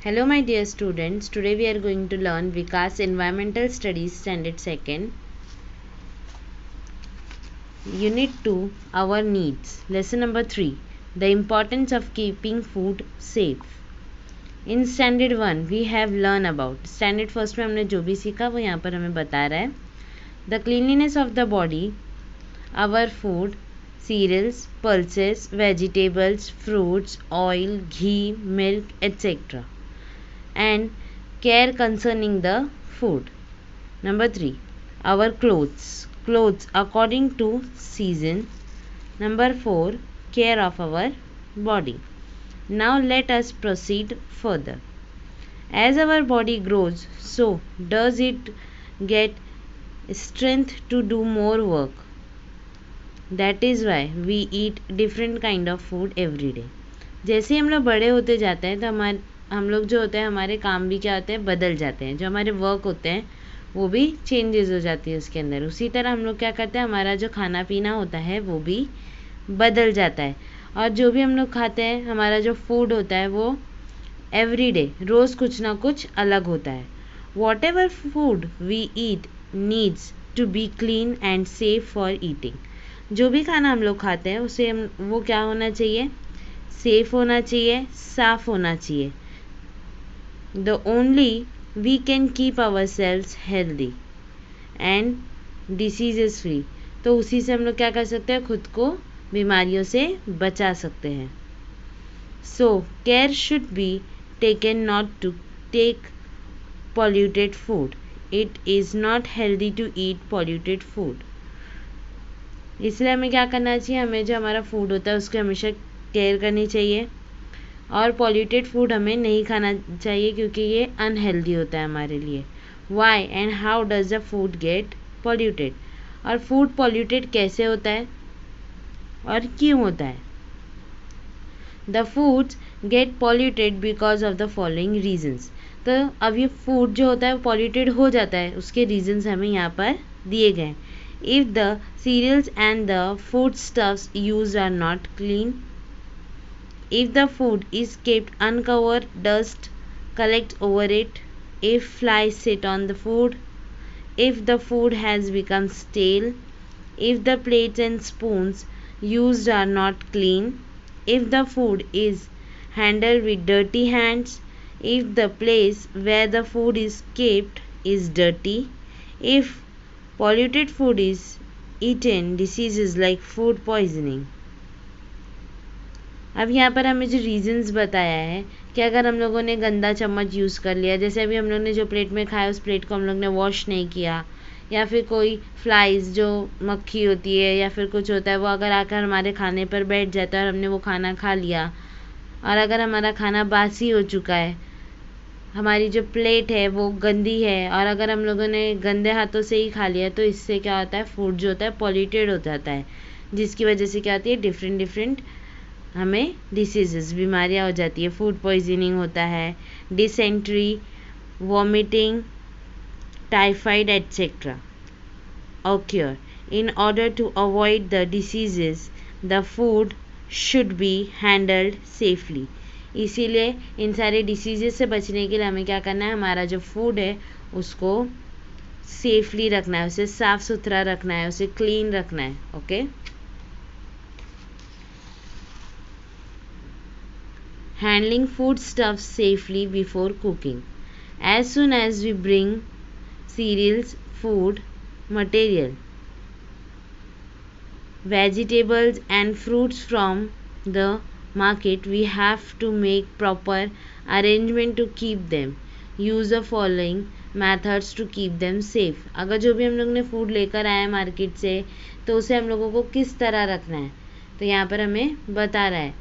Hello my dear students, today we are going to learn Vikas Environmental Studies Standard 2nd, Unit 2, Our Needs. Lesson number 3, The Importance of Keeping Food Safe. In Standard 1, we have learned about, Standard 1st में हमने जो भी सीखा वो यहाँ पर हमें बता रहा है. The cleanliness of the body, our food, cereals, pulses, vegetables, fruits, oil, ghee, milk, etc. and care concerning the food. Number 3, our clothes according to season. Number 4, care of our body. Now let us proceed further. As our body grows, so does it get strength to do more work. That is why we eat different kind of food every day. जैसे हम लोग बड़े होते जाते हैं तो हम लोग जो होते हैं हमारे काम भी क्या होते हैं, बदल जाते हैं. जो हमारे वर्क होते हैं वो भी चेंजेस हो जाती है उसके अंदर. उसी तरह हम लोग क्या करते हैं, हमारा जो खाना पीना होता है वो भी बदल जाता है. और जो भी हम लोग खाते हैं, हमारा जो फूड होता है वो एवरीडे रोज़ कुछ ना कुछ अलग होता है. Whatever food we eat needs to be clean and safe for eating. जो भी खाना हम लोग खाते हैं उसे वो क्या होना चाहिए, सेफ होना चाहिए, साफ होना चाहिए. The only we can keep ourselves healthy and diseases free. तो उसी से हम लोग क्या कर सकते हैं, खुद को बीमारियों से बचा सकते हैं. So care should be taken not to take polluted food. It is not healthy to eat polluted food. इसलिए हमें क्या करना चाहिए, हमें जो हमारा फूड होता है उसकी हमेशा केयर करनी चाहिए और पॉल्यूटेड फूड हमें नहीं खाना चाहिए क्योंकि ये अनहेल्दी होता है हमारे लिए. Why and how does the food get polluted. और फूड पॉल्यूटेड कैसे होता है और क्यों होता है. The foods get polluted because of the following reasons. तो अब ये फूड जो होता है वो पॉल्यूटेड हो जाता है, उसके रीजन्स हमें यहाँ पर दिए गए. If the cereals and the food stuffs used are not clean. If the food is kept uncovered, dust collects over it. If flies sit on the food. If the food has become stale. If the plates and spoons used are not clean. If the food is handled with dirty hands. If the place where the food is kept is dirty. If polluted food is eaten, diseases like food poisoning. अब यहाँ पर हमें जो reasons बताया है कि अगर हम लोगों ने गंदा चम्मच यूज़ कर लिया, जैसे अभी हम लोग ने जो प्लेट में खाया उस प्लेट को हम लोग ने वॉश नहीं किया, या फिर कोई फ्लाइज जो मक्खी होती है या फिर कुछ होता है वो अगर आकर हमारे खाने पर बैठ जाता है और हमने वो खाना खा लिया, और अगर हमारा खाना बासी हो चुका है, हमारी जो प्लेट है वो गंदी है और अगर हम लोगों ने गंदे हाथों से ही खा लिया तो इससे क्या होता है, फूड जो होता है पॉल्यूटेड हो जाता है, जिसकी वजह से क्या होती है, डिफरेंट हमें डिसीजेस बीमारियाँ हो जाती है. फूड पॉइजनिंग होता है, dysentery, vomiting, typhoid etcetera occur. In order to avoid the diseases, the food should be handled safely. इसीलिए इन सारे डिसीजेस से बचने के लिए हमें क्या करना है, हमारा जो फूड है उसको सेफली रखना है, उसे साफ़ सुथरा रखना है, उसे क्लीन रखना है. Okay. Handling foodstuffs safely before cooking. As soon as we bring cereals, food, material, vegetables and fruits from the market, we have to make proper arrangement to keep them. Use the following methods to keep them safe. अगर जो भी हम लोग ने food लेकर आए हैं market से तो उसे हम लोगों को किस तरह रखना है, तो यहाँ पर हमें बता रहा है.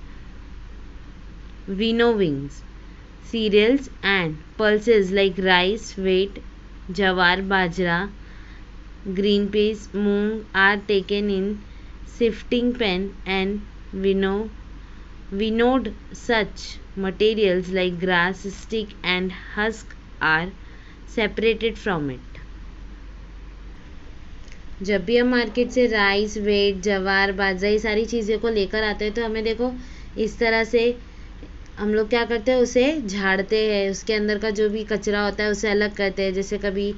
Winnowings, cereals and pulses like rice, wheat, jawar, bajra, green peas, moong are taken in sifting pan and winnowed. Such materials like grass, stick and husk are separated from it. जब भी हम मार्केट से rice, wait, जवार, बाजरा ये सारी चीज़ें को लेकर आते हैं तो हमें देखो इस तरह से हम लोग क्या करते हैं, उसे झाड़ते हैं, उसके अंदर का जो भी कचरा होता है उसे अलग करते हैं। जैसे कभी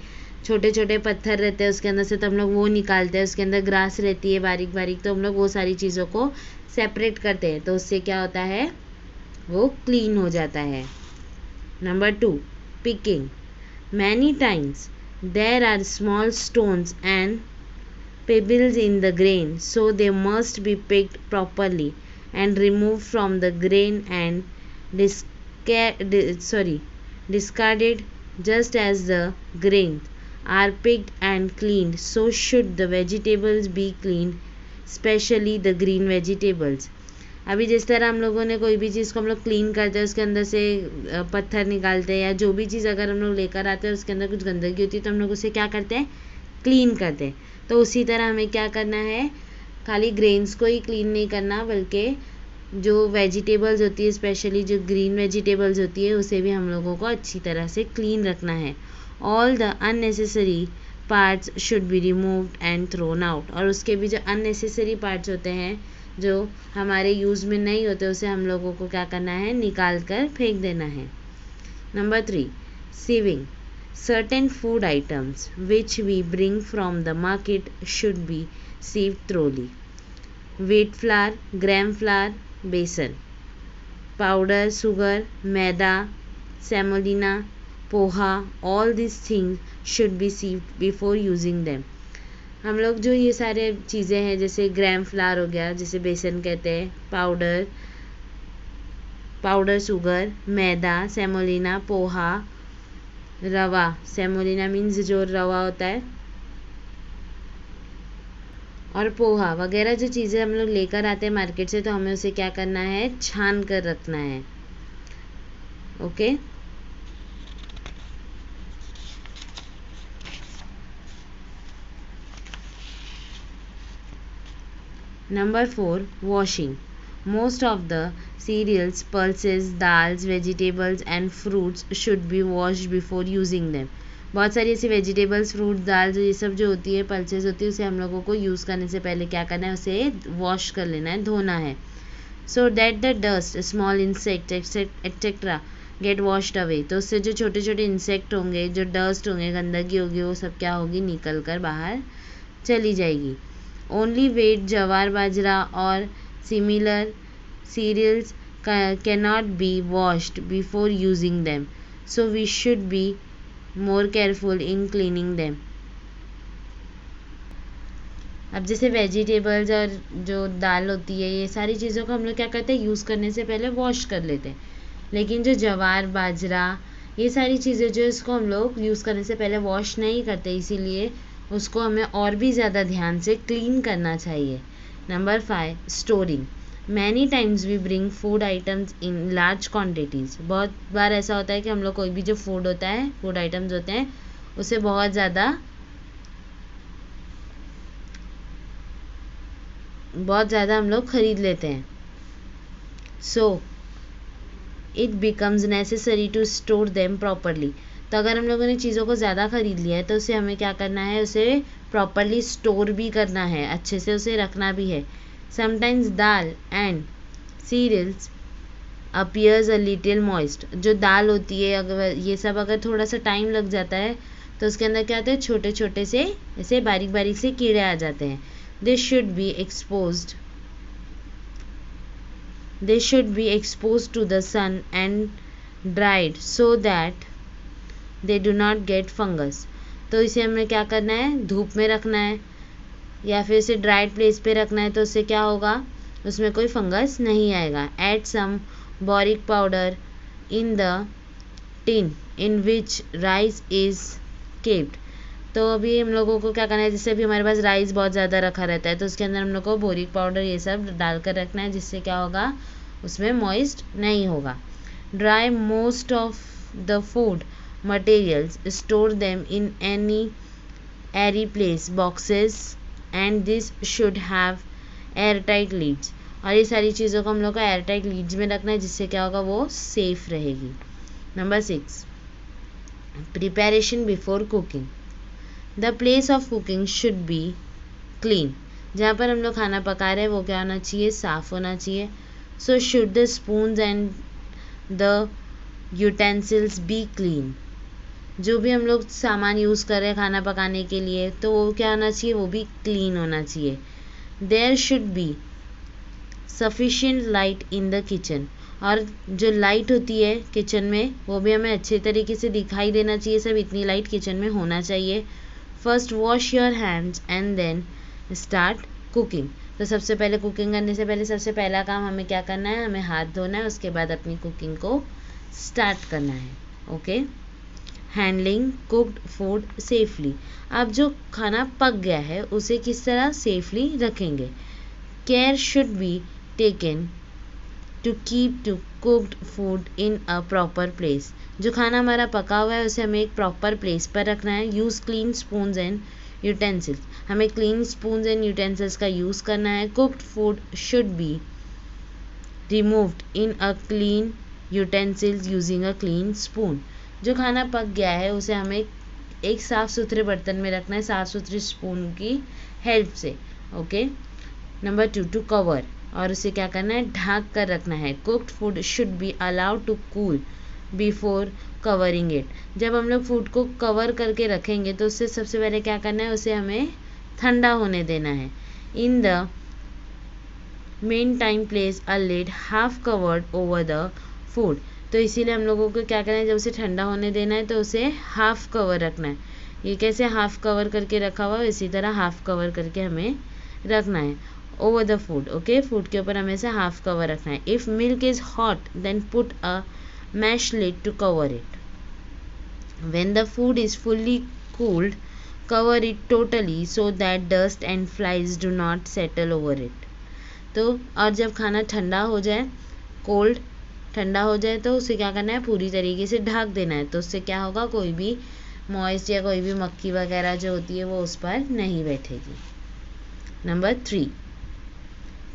छोटे छोटे पत्थर रहते हैं उसके अंदर से, तो हम लोग वो निकालते हैं। उसके अंदर ग्रास रहती है बारीक बारीक, तो हम लोग वो सारी चीज़ों को सेपरेट करते हैं, तो उससे क्या होता है, वो क्लीन हो जाता है। Number 2, picking. Many times there are small stones and pebbles in the grain, so they must be picked properly and removed from the grain and discarded just as the grains are picked and cleaned. So should the vegetables be cleaned, especially the green vegetables. अभी जिस तरह हम लोगों ने कोई भी चीज़ को हम लोग क्लीन करते हैं, उसके अंदर से पत्थर निकालते हैं, या जो भी चीज़ अगर हम लोग लेकर आते हैं उसके अंदर कुछ गंदगी होती है, तो हम लोग उसे क्या करते हैं, क्लीन करते हैं। तो उसी तरह हमें क्या करना है, खाली ग्रेन्स को ही क्लीन नहीं करना, बल्कि जो वेजिटेबल्स होती है, स्पेशली जो ग्रीन वेजिटेबल्स होती है, उसे भी हम लोगों को अच्छी तरह से क्लीन रखना है। All the unnecessary parts should be removed and thrown out. और उसके भी जो अननेसेसरी पार्ट्स होते हैं, जो हमारे यूज़ में नहीं होते, उसे हम लोगों को क्या करना है, निकाल कर फेंक देना है। Number 3, swimming. Certain food items which we bring from the market should be sieved thoroughly. Wheat flour, gram flour, besan, powder sugar, maida, semolina, poha, all these things should be sieved before using them. हम लोग जो ये सारे चीज़ें हैं, जैसे ग्राम flower हो गया, जिसे बेसन कहते हैं, पाउडर शुगर, मैदा, सेमोलिना, पोहा, रवा, सेमोलिना मीन्स जो रवा होता है, और पोहा वगैरह जो चीज़ें हम लोग लेकर आते हैं मार्केट से, तो हमें उसे क्या करना है, छान कर रखना है। Okay. Number 4, washing. Most of the cereals, pulses, dals, vegetables and fruits should be washed before using them. बहुत सारी ऐसी वेजिटेबल्स, फ्रूट, दाल, ये सब जो होती है, पल्सेस होती है, उसे हम लोगों को यूज़ करने से पहले क्या करना है, उसे वॉश कर लेना है, धोना है। So that the dust, small insect etcetera gate washed away. तो उससे जो छोटे छोटे इंसेक्ट होंगे, जो डस्ट होंगे, गंदगी होगी, वो सब क्या होगी, निकल कर बाहर चली जाएगी। ओनली वेट, जवार, बाजरा और similar cereals cannot be washed before using them, so we should be more careful in cleaning them. अब जैसे वेजिटेबल्स और जो दाल होती है, ये सारी चीज़ों को हम लोग क्या करते हैं, यूज़ करने से पहले वॉश कर लेते हैं। लेकिन जो जवार, बाजरा, ये सारी चीज़ें जो, इसको हम लोग यूज़ करने से पहले वॉश नहीं करते, इसीलिए उसको हमें और भी ज़्यादा ध्यान से क्लीन करना चाहिए। Number 5, storing. Many times we bring food items in large quantities. बहुत बार ऐसा होता है कि हम लोग कोई भी जो फूड होता है, फूड आइटम्स होते हैं, उसे बहुत ज़्यादा हम लोग खरीद लेते हैं। So it becomes necessary to store them properly. तो अगर हम लोगों ने चीज़ों को ज़्यादा खरीद लिया है, तो उसे हमें क्या करना है, उसे प्रॉपरली स्टोर भी करना है, अच्छे से उसे रखना भी है। Sometimes dal and cereals appears a little moist. जो दाल होती है, अगर ये सब अगर थोड़ा सा टाइम लग जाता है, तो उसके अंदर क्या होता है, छोटे छोटे से ऐसे बारीक बारीक से कीड़े आ जाते हैं। They should be exposed to the sun and dried so that they do not get fungus. तो इसे हमें क्या करना है, धूप में रखना है, या फिर इसे ड्राइड प्लेस पे रखना है, तो उससे क्या होगा, उसमें कोई फंगस नहीं आएगा। Add some boric powder in the tin in which rice is kept. तो अभी हम लोगों को क्या करना है, जैसे अभी हमारे पास राइस बहुत ज़्यादा रखा रहता है, तो उसके अंदर हम लोग को बोरिक पाउडर ये सब डालकर रखना है, जिससे क्या होगा, उसमें मॉइस्ट नहीं होगा। Dry most of the food materials, store them in any airy place, boxes, and this should have air tight lids. और ये सारी चीज़ों को हम लोग को एयर टाइट लीड्स में रखना है, जिससे क्या होगा, वो सेफ रहेगी। Number 6, preparation before cooking. The place of cooking should be clean. जहाँ पर हम लोग खाना पका रहे हैं, वो क्या होना चाहिए, साफ़ होना चाहिए। So should the spoons and the utensils B clean. जो भी हम लोग सामान यूज़ कर रहे हैं खाना पकाने के लिए, तो वो क्या होना चाहिए, वो भी क्लीन होना चाहिए। There should be sufficient light in the kitchen, और जो लाइट होती है किचन में वो भी हमें अच्छे तरीके से दिखाई देना चाहिए, सब इतनी लाइट किचन में होना चाहिए। First wash your hands and then start cooking. तो सबसे पहले कुकिंग करने से पहले सबसे पहला काम हमें क्या करना है, हमें हाथ धोना है, उसके बाद अपनी कुकिंग को स्टार्ट करना है। Okay. Handling cooked food safely. अब जो खाना पक गया है उसे किस तरह सेफली रखेंगे। Care should be taken to keep to cooked food in a proper place. जो खाना हमारा पका हुआ है उसे हमें एक प्रॉपर प्लेस पर रखना है। Use clean spoons and utensils. हमें क्लीन स्पून्स एंड यूटेंसिल्स का यूज़ करना है। Cooked food should be removed in a clean utensils using a clean spoon. जो खाना पक गया है उसे हमें एक साफ़ सुथरे बर्तन में रखना है, साफ़ सुथरी स्पून की हेल्प से। ओके। नंबर 2, टू कवर, और उसे क्या करना है, ढक कर रखना है। Cooked food should be allowed to cool before covering it. जब हम लोग फूड को कवर करके रखेंगे तो उससे सबसे पहले क्या करना है, उसे हमें ठंडा होने देना है। In the meantime place a lid half covered over the food. तो इसीलिए हम लोगों को क्या करना है, जब उसे ठंडा होने देना है तो उसे हाफ कवर रखना है। ये कैसे हाफ कवर करके रखा हुआ है, इसी तरह हाफ कवर करके हमें रखना है over the food. Okay, food के ऊपर हमें से हाफ कवर रखना है। If milk is hot then put a mesh lid to cover it. When the food is fully cooled cover it totally so that dust and flies do not settle over it. तो और जब खाना ठंडा हो जाए, cold ठंडा हो जाए, तो उसे क्या करना है, पूरी तरीके से ढक देना है। तो उससे क्या होगा, कोई भी मॉइस्ट या कोई भी मक्खी वगैरह जो होती है वो उस पर नहीं बैठेगी। Number 3,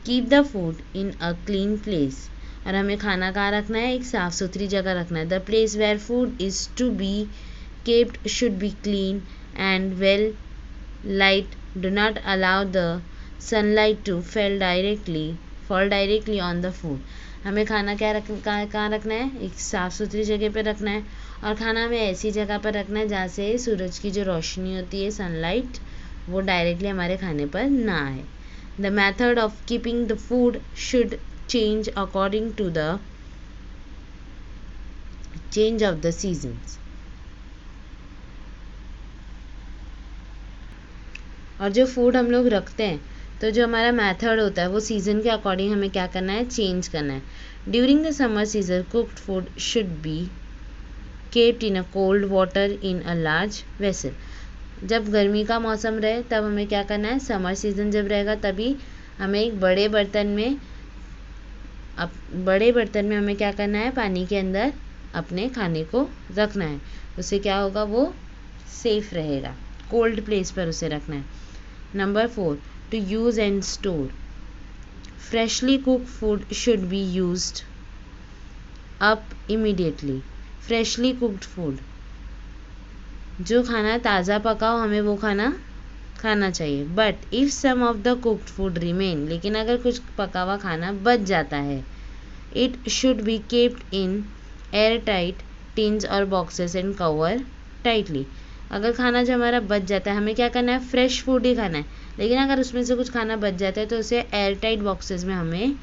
keep the food in a clean place. और हमें खाना कहाँ रखना है, एक साफ़ सुथरी जगह रखना है। The place where food is to be kept should be clean and well light. Do not allow the sunlight to fall directly on the food। हमें खाना कहाँ रखना है, एक साफ़ सुथरी जगह पर रखना है, और खाना हमें ऐसी जगह पर रखना है जहाँ से सूरज की जो रोशनी होती है, सनलाइट, वो डायरेक्टली हमारे खाने पर ना आए। The method of keeping the food should change according to the change of the seasons. और जो फूड हम लोग रखते हैं, तो जो हमारा मेथड होता है वो सीज़न के अकॉर्डिंग हमें क्या करना है, चेंज करना है। During the summer season cooked food should be kept in a cold water in a large vessel. जब गर्मी का मौसम रहे तब हमें क्या करना है, समर सीजन जब रहेगा तभी हमें एक बड़े बर्तन में हमें क्या करना है, पानी के अंदर अपने खाने को रखना है। उससे क्या होगा, वो सेफ रहेगा। कोल्ड प्लेस पर उसे रखना है। Number 4, to use and store. Freshly cooked food should be used up immediately. Freshly cooked food, जो खाना ताज़ा पका हो हमें वो खाना खाना चाहिए। But if some of the cooked food remain, लेकिन अगर कुछ पका हुआ खाना बच जाता है, it should be kept in air tight tins और बॉक्सेस एंड कवर टाइटली। अगर खाना जो हमारा बच जाता है, हमें क्या करना है, फ्रेश फूड ही खाना है, लेकिन अगर उसमें से कुछ खाना बच जाता है तो उसे एयर टाइट बॉक्सेस में हमें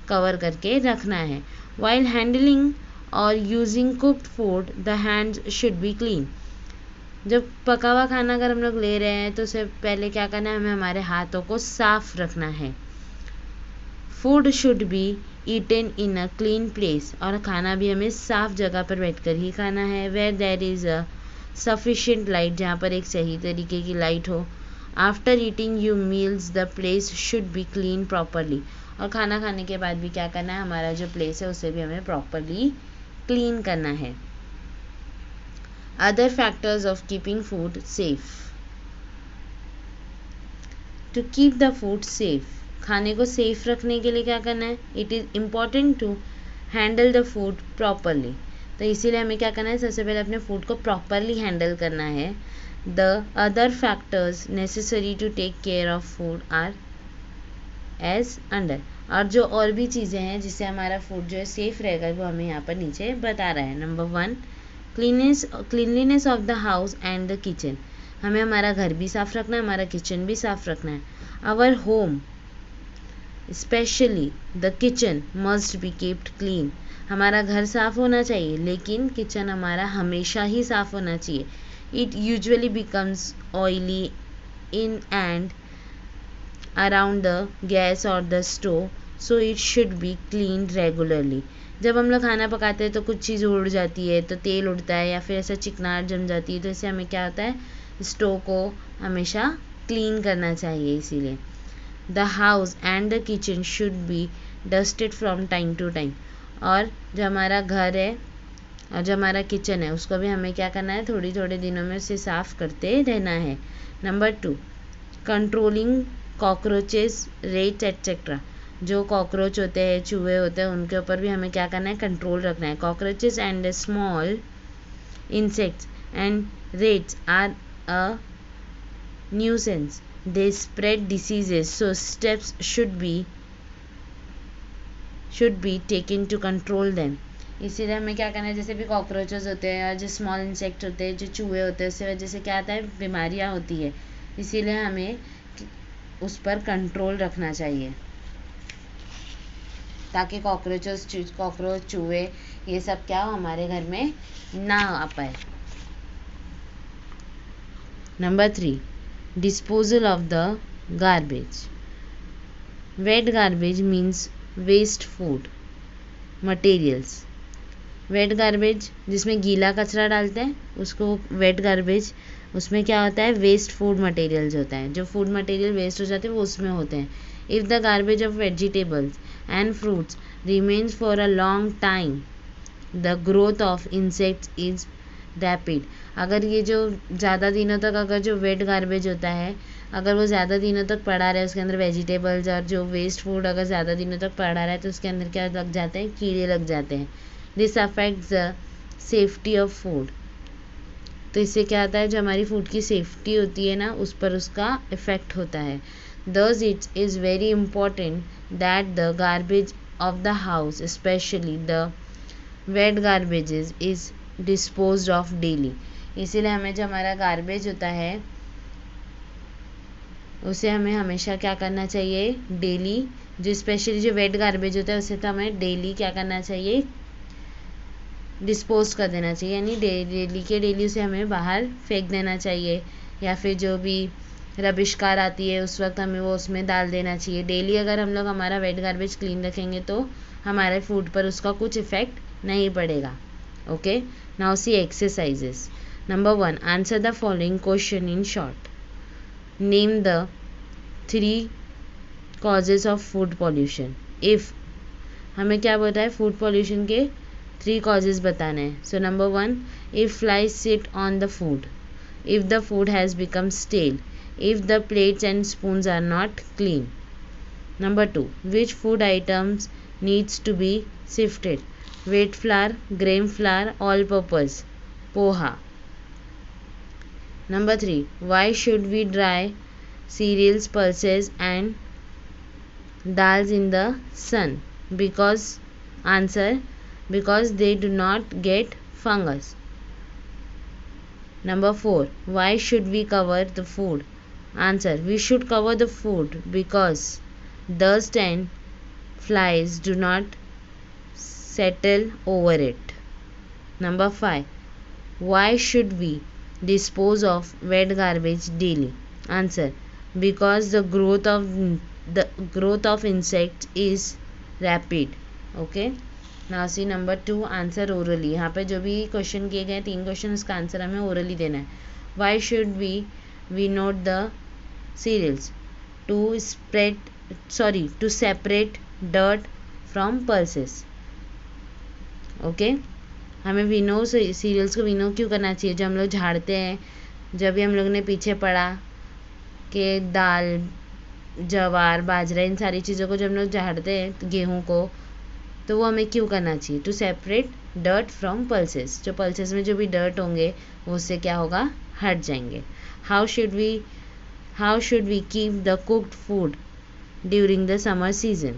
कवर करके रखना है। वाइल हैंडलिंग और using cooked food the hands should be clean. जब पका हुआ खाना अगर हम लोग ले रहे हैं तो उससे पहले क्या करना है, हमें हमारे हाथों को साफ रखना है। Food should be eaten in a clean place, और खाना भी हमें साफ जगह पर बैठकर ही खाना है। Where there is a sufficient light, जहाँ पर एक सही तरीके की लाइट हो। After eating you meals the place should be clean properly, और खाना खाने के बाद भी क्या करना है, हमारा जो प्लेस है उसे भी हमें प्रॉपरली क्लीन करना है। Other factors of keeping food safe. To keep the food safe, खाने को सेफ रखने के लिए क्या करना है, it is important to handle the food properly. तो इसीलिए हमें क्या करना है, सबसे पहले अपने फूड को प्रॉपरली हैंडल करना है। The other factors necessary to take care of food are as under, और जो और भी चीज़ें हैं जिससे हमारा फूड जो है सेफ रहेगा वो हमें यहाँ पर नीचे बता रहा है। Number 1, cleanliness of the house and the kitchen. हमें हमारा घर भी साफ रखना है, हमारा किचन भी साफ रखना है। Our home specially the kitchen must be kept clean. हमारा घर साफ होना चाहिए लेकिन किचन हमारा हमेशा ही साफ होना चाहिए। It usually becomes oily in and around the gas और the stove, so it should be clean regularly. जब हम लोग खाना पकाते हैं तो कुछ चीज़ उड़ जाती है, तो तेल उड़ता है या फिर ऐसा चिकनाहट जम जाती है, तो इससे हमें क्या होता है, स्टोव को हमेशा क्लीन करना चाहिए। इसीलिए the house and the kitchen should be dusted from time to time. और जो हमारा घर है और जो हमारा किचन है उसको भी हमें क्या करना है, थोड़ी थोड़े दिनों में उसे साफ करते रहना है। Number 2, controlling cockroaches, rates etcetera. जो कॉकरोच होते हैं, चूहे होते हैं, उनके ऊपर भी हमें क्या करना है, कंट्रोल रखना है। Cockroaches and small insects and rats are a nuisance, they spread diseases, so steps should be taken to control them. इसीलिए हमें क्या करना है, जैसे भी कॉकरोचेस होते हैं और जो स्मॉल इंसेक्ट होते हैं, जो चूहे होते हैं, उससे वजह से क्या आता है, बीमारियां होती है। इसीलिए हमें उस पर कंट्रोल रखना चाहिए ताकि कॉकरोच, चूहे, ये सब क्या हो, हमारे घर में ना आ पाए। Number 3, disposal of the garbage. Wet garbage means waste food materials. Wet garbage जिसमें गीला कचरा डालते हैं उसको वेट गार्बेज, उसमें क्या होता है, वेस्ट फूड मटेरियल्स होता है। जो फूड मटेरियल वेस्ट हो जाते हैं वो उसमें होते हैं। If the garbage of vegetables and fruits remains for a long time, the growth of insects is rapid. अगर ये जो ज़्यादा दिनों तक, अगर जो वेट गार्बेज होता है अगर वो ज़्यादा दिनों तक पड़ा रहा है, उसके अंदर वेजिटेबल्स और जो वेस्ट फूड अगर ज़्यादा दिनों तक पड़ा रहा है तो उसके अंदर क्या लग जाते हैं, कीड़े लग जाते हैं। This affects the safety of food. तो इससे क्या होता है, जो हमारी फूड की सेफ्टी होती है ना, उस पर उसका इफ़ेक्ट होता है। Thus it is very important that the garbage of the house, especially the wet garbages, is disposed of daily. इसीलिए हमें जो हमारा गार्बेज होता है उसे हमें हमेशा क्या करना चाहिए, डेली। जो स्पेशली जो वेट गार्बेज होता है उसे तो हमें डेली क्या करना चाहिए, डिस्पोज कर देना चाहिए, यानी डेली के डेली उसे हमें बाहर फेंक देना चाहिए। या फिर जो भी रबिश कार आती है उस वक्त हमें वो उसमें डाल देना चाहिए। डेली अगर हम लोग हमारा वेट गार्बेज क्लीन रखेंगे तो हमारे फूड पर उसका कुछ इफ़ेक्ट नहीं पड़ेगा। Okay, now see exercises. Number 1, answer the following question in short. Name the 3 causes of food pollution. If हमें क्या बोल रहा है, फूड पॉल्यूशन के 3 कॉजेज बताने हैं। So number 1, if flies sit on the food, if the food has become stale, if the plates and spoons are not clean. Number 2, which food items needs to be sifted? Wheat flour, grain flour, all purpose, poha. Number 3, why should we dry cereals, pulses and dals in the sun? Because answer, because they do not get fungus. Number 4, why should we cover the food? Answer, we should cover the food because dust and flies do not settle over it. Number 5, why should we dispose of wet garbage daily? Answer, because the growth of insects is rapid. Okay, now see number 2, answer orally. यहाँ पे जो भी question किए गए 3 question, उसका answer हमें orally देना है। Why should we note the cereals to separate dirt from pulses. Okay, हमें विनो सीरियल्स को विनो क्यों करना चाहिए, जो हम लोग झाड़ते हैं, जब भी हम लोग ने पीछे पढ़ा कि दाल, जवार, बाजरा, इन सारी चीज़ों को जब हम लोग झाड़ते हैं, गेहूँ को, तो वो हमें क्यों करना चाहिए, to separate dirt from pulses. जो पल्सेस में जो भी डर्ट होंगे वो उससे क्या होगा, हट जाएंगे। How should we keep the cooked food during the summer season?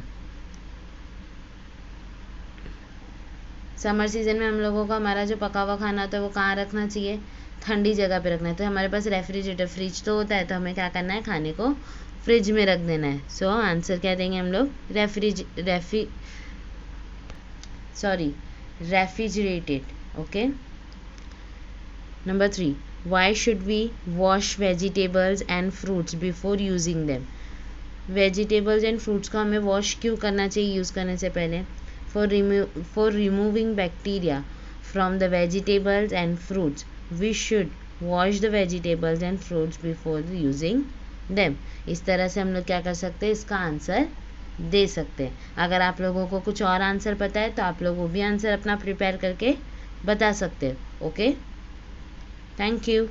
Summer season में हम लोगों को हमारा जो पका हुआ खाना होता है वो कहाँ रखना चाहिए, ठंडी जगह पे रखना है। तो हमारे पास रेफ्रिजरेटर फ्रिज तो होता है, तो हमें क्या करना है, खाने को फ्रिज में रख देना है। सो आंसर क्या देंगे हम लोग, refrigerated. Okay. Number 3, why should we wash vegetables and fruits before using them. Vegetables and fruits को हमें वॉश क्यों करना चाहिए यूज़ करने से पहले, for removing bacteria from the vegetables and fruits we should wash the vegetables and fruits before using them. इस तरह से हम लोग क्या कर सकते हैं, इसका आंसर दे सकते हैं। अगर आप लोगों को कुछ और आंसर पता है तो आप लोग वो भी आंसर अपना प्रिपेयर करके बता सकते हो। Okay, thank you.